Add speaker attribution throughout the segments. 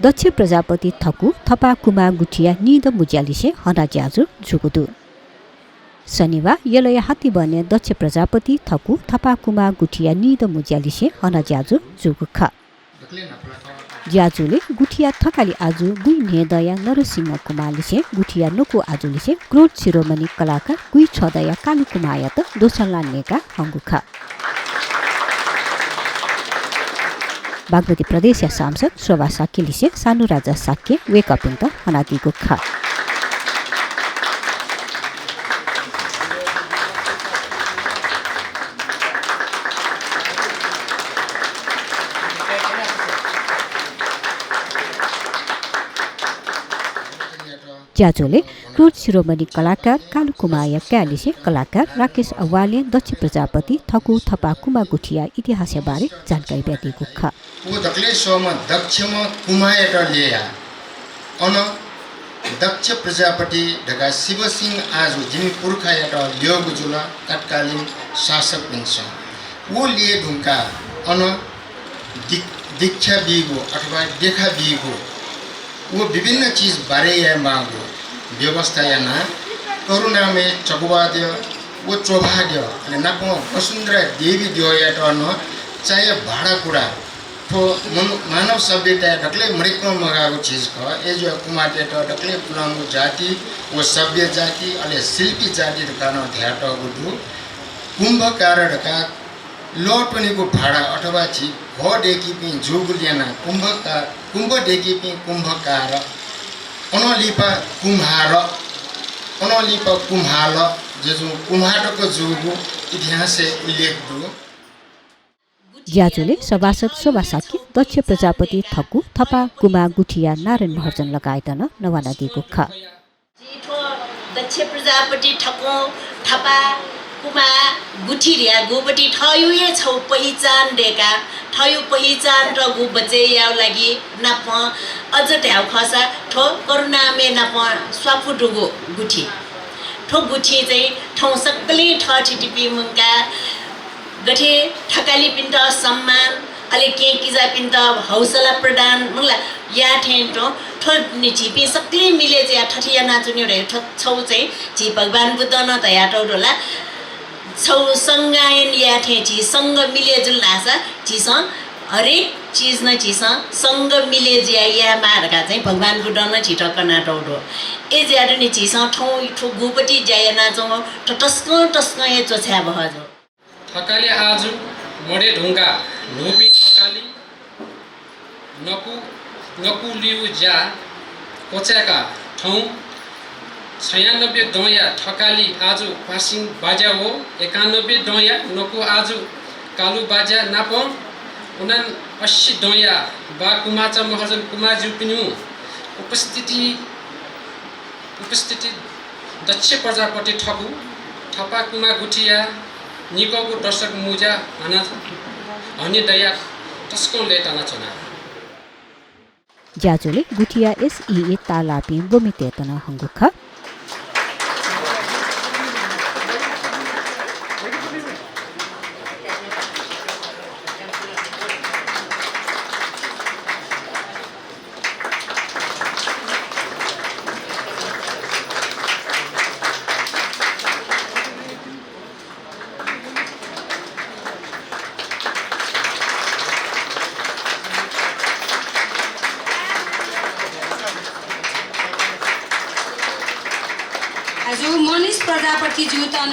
Speaker 1: दक्ष प्रजापति थकु थपा कुमा गुठिया निद मुज्यालिसे हना ज्याजु जुगुदु शनिबार यलय हात्ती बने दक्ष प्रजापति थकु थपा कुमा गुठिया निद मुज्यालिसे हना ज्याजु जुगुख ज्याजुले गुठिया थकाली आजु गुई नेदया नरसिंह कुमारलिसे गुठिया नोकु आजुलिसे क्रोध शिरोमणि कलाकार गुई छदया कालु कुमायात दोसल्ला नेका हंगुख बागमती प्रदेश सांसद शोभा साक्यलिसे सानु राजा साक्य वेकअपिङ त हनादिको खा ज्याजोले क्रोध शिरोमणि कलाकार कालु कुमाया क्यालिसे कलाकार राकेश अवाले दक्ष प्रजापति थकु थपा कुमा गुठिया इतिहासबारे जानकारी दिएको छ
Speaker 2: उ दक्ले सोमा दक्षमा कुमायट लिया अन दक्ष प्रजापति ढका शिवसिंह आजु जिमी पुर्खायट लियोगु जुला तत्कालीन शासक हुन्छ वो लिए ढुंका अन दीक्षा बिगो अथवा देखा बिगो वो विभिन्न चीज बारे या मागो व्यवस्था या ना करुणा में चगुवाद्य वो चोभाद्य अनि नापो वसुन्धरा देवी दियो या न चाहे भाडा कुरा तो मानव सभ्यता ढकले मरिकमा मगाको चीज ख ए जो कुमार टेट ढकले पुलांगो जाति वो सभ्य जाति अले शिल्पी जाति ढकान ध्याट गुदु कुम्भकार ढका लोटनीको भाडा अथवा छि भ डेकी पि जोगुलियाना कुम्भ डेकी पि कुम्भकार अनलिपा कुम्हाल जो कुम्हाटको जोगु इतिहासले उल्लेख दु
Speaker 1: ज्याजुले सभासद शोभा साक्य दक्ष प्रजापति थकु थपा कुमा गुठिया नारायण महर्जन लगायतन नवाना दिएको ख
Speaker 3: दक्ष प्रजापति थकु थपा कुमा गुठिया गोबटी ठयु ये छौ पहिचान देका ठयु पहिचान र गु बचे याउ लागि नप अझ ढ्याउ खसा ठो करुणा मे नप स्वाफुटुगो गुठी ठो गुठी चाहिँ ठौ सक्कली ठ टिटिपी मुंका गठे ठकाली पिन्ट सम्मान अले के किजा पिन्ट हौसला प्रदान मंगला या ठेन्टो ठो निचिपी सक्कली मिले चाहिँ ठठिया नाचुन्यो रे छौ चाहिँ जी भगवान बुद्ध न तया टौडोला छौ संगायन या ठेची संग मिले जुल नासा चिस हरेक चीज न चिस संग मिले ज्या या मारका चाहिँ भगवान बुद्ध न छिटक नाटौडो ए ज्याडो नि चिस ठौ ठो गुपटी ज्या नाचौ टस्क ए चोछ्या बहजो
Speaker 4: थकाली आजु मडे ढुंगा नोपी थकाली नकु लिउ ज्या कोच्याका ठौ 96 डोया ठकाली आजु पासिङ बाजा हो 91 डोया नकु आजु कालु बाजा नाप 79 डोया बा कुमाचा महर्जन कुमाजु पिनु उपस्थिति दक्ष प्रजापति ठकु थपा कुमा गुठिया निकोको दर्शक मुजा हनी दया तस्को लेटना चना
Speaker 1: ज्याजुले गुठिया एसई तालापि गोमितेतना हंगुख
Speaker 5: जो मनीष प्रजापति जुतन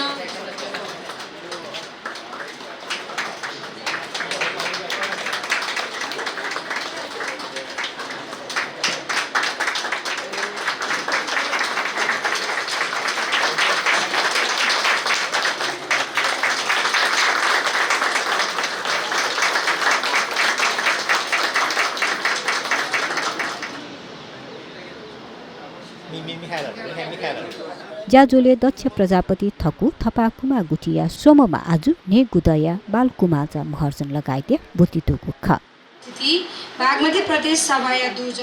Speaker 1: ज्याजुले दक्ष प्रजापति थकु थपा कुमा गुठिया सोममा आजु ने गुदया बाल कुमाचा महर्जन लगाइदिए बुतितुको ख
Speaker 5: बागमती प्रदेश सभाया दुज